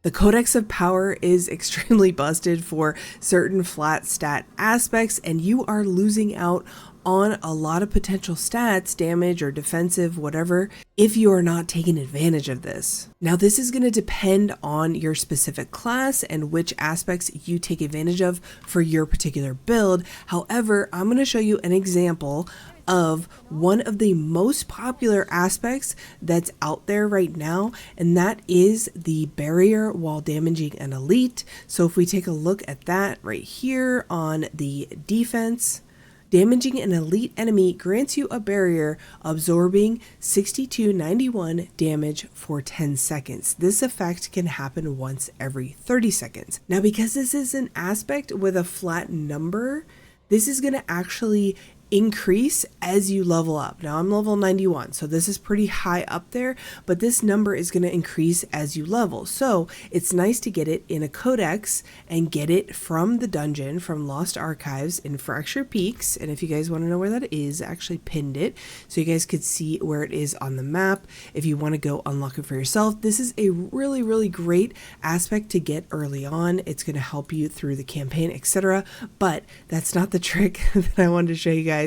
The Codex of Power is extremely busted for certain flat stat aspects, and you are losing out on a lot of potential stats, damage or defensive, whatever, if you are not taking advantage of this. Now, this is going to depend on your specific class and which aspects you take advantage of for your particular build. However, I'm going to show you an example of one of the most popular aspects that's out there right now, and that is the barrier while damaging an elite. So if we take a look at that right here on the defense, damaging an elite enemy grants you a barrier absorbing 6291 damage for 10 seconds. This effect can happen once every 30 seconds. Now, because this is an aspect with a flat number, this is going to actually increase as you level up. Now I'm level 91, so this is pretty high up there, but this number is going to increase as you level. So it's nice to get it in a codex and get it from the dungeon, from Lost Archives in Fracture Peaks. And if you guys want to know where that is, I actually pinned it so you guys could see where it is on the map. If you want to go unlock it for yourself, this is a really, really great aspect to get early on. It's going to help you through the campaign, etc. But that's not the trick that I wanted to show you guys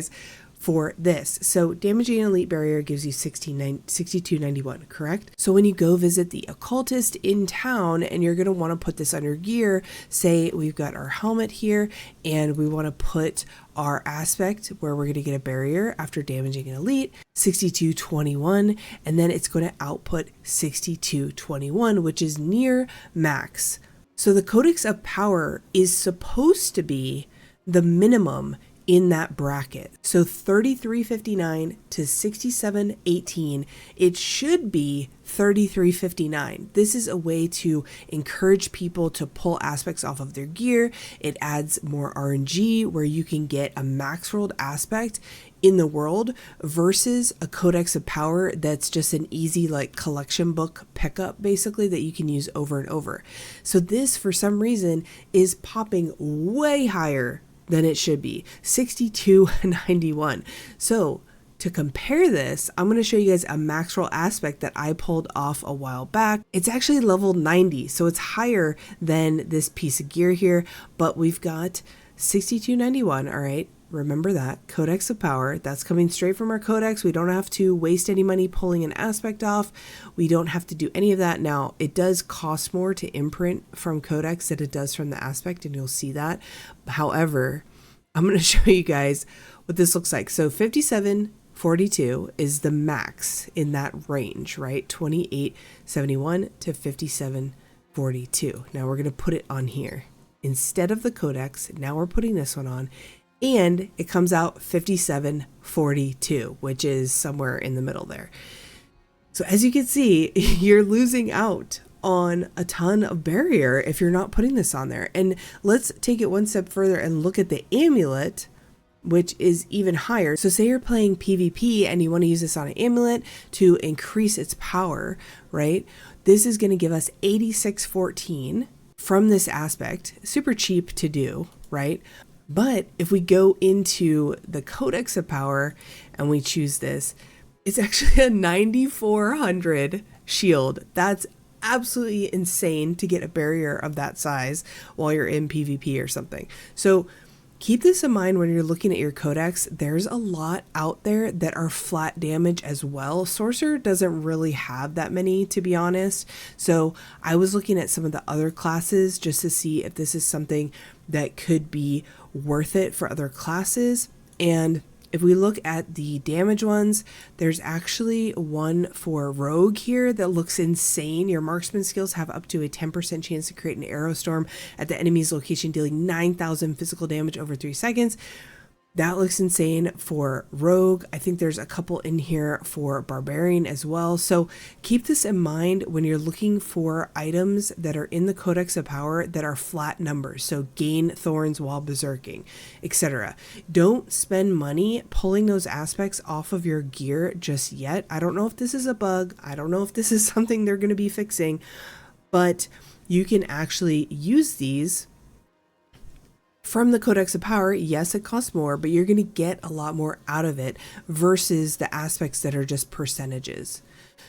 for this. So damaging an elite barrier gives you 6291, correct? So when you go visit the occultist in town and you're going to want to put this on your gear, say we've got our helmet here and we want to put our aspect where we're going to get a barrier after damaging an elite, 6221, and then it's going to output 6221, which is near max. So the Codex of Power is supposed to be the minimum in that bracket. So 3359 to 6718, it should be 3359. This is a way to encourage people to pull aspects off of their gear. It adds more RNG where you can get a max rolled aspect in the world versus a Codex of Power that's just an easy like collection book pickup basically that you can use over and over. So this for some reason is popping way higher than it should be, 6291. So to compare this, I'm going to show you guys a max roll aspect that I pulled off a while back. It's actually level 90, so it's higher than this piece of gear here, but we've got 6291, all right? Remember that, Codex of Power, that's coming straight from our codex. We don't have to waste any money pulling an aspect off. We don't have to do any of that. Now, it does cost more to imprint from codex than it does from the aspect, and you'll see that. However, I'm going to show you guys what this looks like. So 5742 is the max in that range, right? 2871 to 5742. Now we're going to put it on here. Instead of the codex, now we're putting this one on. And it comes out 5742, which is somewhere in the middle there. So as you can see, you're losing out on a ton of barrier if you're not putting this on there. And let's take it one step further and look at the amulet, which is even higher. So say you're playing PvP and you want to use this on an amulet to increase its power, right? This is going to give us 8614 from this aspect. Super cheap to do, right? But if we go into the Codex of Power and we choose this, it's actually a 9400 shield. That's absolutely insane to get a barrier of that size while you're in PvP or something. So keep this in mind when you're looking at your codex. There's a lot out there that are flat damage as well. Sorcerer doesn't really have that many, to be honest. So I was looking at some of the other classes just to see if this is something that could be worth it for other classes. And if we look at the damage ones, there's actually one for Rogue here that looks insane. Your marksman skills have up to a 10% chance to create an arrow storm at the enemy's location, dealing 9,000 physical damage over 3 seconds. That looks insane for Rogue. I think there's a couple in here for Barbarian as well. So keep this in mind when you're looking for items that are in the Codex of Power that are flat numbers. So gain thorns while berserking, etc. Don't spend money pulling those aspects off of your gear just yet. I don't know if this is a bug. I don't know if this is something they're going to be fixing, but you can actually use these from the Codex of Power. Yes, it costs more, but you're going to get a lot more out of it versus the aspects that are just percentages.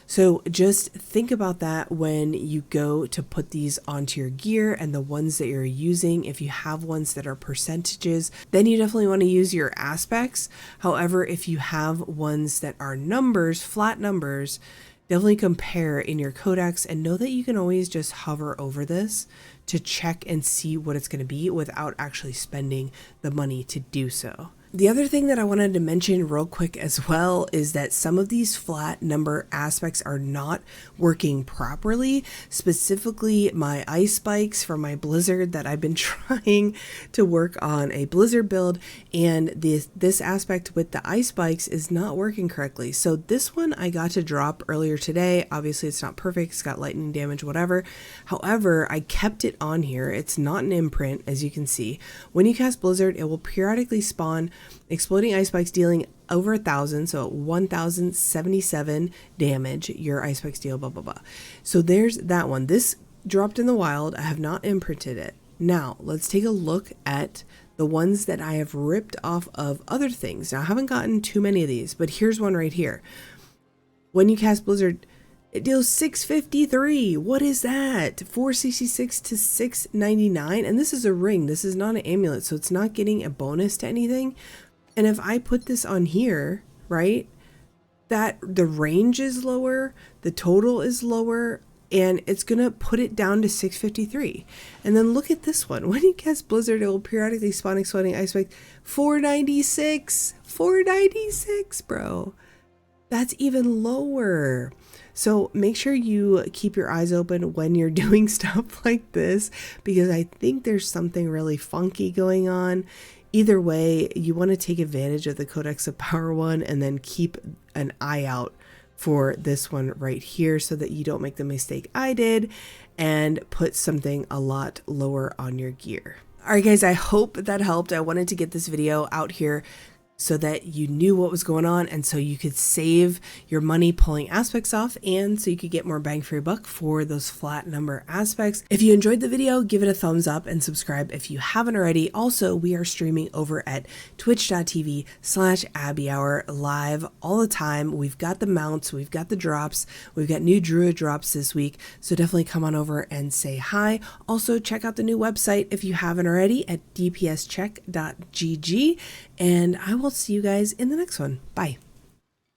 So just think about that when you go to put these onto your gear and the ones that you're using. If you have ones that are percentages, then you definitely want to use your aspects. However, if you have ones that are numbers, flat numbers, definitely compare in your codex and know that you can always just hover over this to check and see what it's going to be without actually spending the money to do so. The other thing that I wanted to mention real quick as well is that some of these flat number aspects are not working properly. Specifically, my ice spikes from my blizzard that I've been trying to work on a blizzard build, and this aspect with the ice spikes is not working correctly. So this one I got to drop earlier today. Obviously it's not perfect, it's got lightning damage, whatever. However, I kept it on here. It's not an imprint, as you can see. When you cast blizzard, it will periodically spawn exploding ice spikes dealing over 1,000, so 1,077 damage. Your ice spikes deal, blah blah blah. So there's that one. This dropped in the wild. I have not imprinted it. Now let's take a look at the ones that I have ripped off of other things. Now I haven't gotten too many of these, but here's one right here. When you cast blizzard, it deals 653. What is that? 466 to 699. And this is a ring. This is not an amulet, so it's not getting a bonus to anything. And if I put this on here, right, that the range is lower, the total is lower, and it's going to put it down to 653. And then look at this one. When you cast blizzard, it will periodically spawn exploding ice spike. 496. 496, bro. That's even lower. So make sure you keep your eyes open when you're doing stuff like this, because I think there's something really funky going on. Either way, you want to take advantage of the Codex of Power one and then keep an eye out for this one right here so that you don't make the mistake I did and put something a lot lower on your gear. All right, guys, I hope that helped. I wanted to get this video out here so that you knew what was going on and so you could save your money pulling aspects off and so you could get more bang for your buck for those flat number aspects. If you enjoyed the video, give it a thumbs up and subscribe if you haven't already. Also, we are streaming over at twitch.tv/AbbyHour live all the time. We've got the mounts, we've got the drops, we've got new druid drops this week, so definitely come on over and say hi. Also, check out the new website if you haven't already at dpscheck.gg, and I will see you guys in the next one. Bye.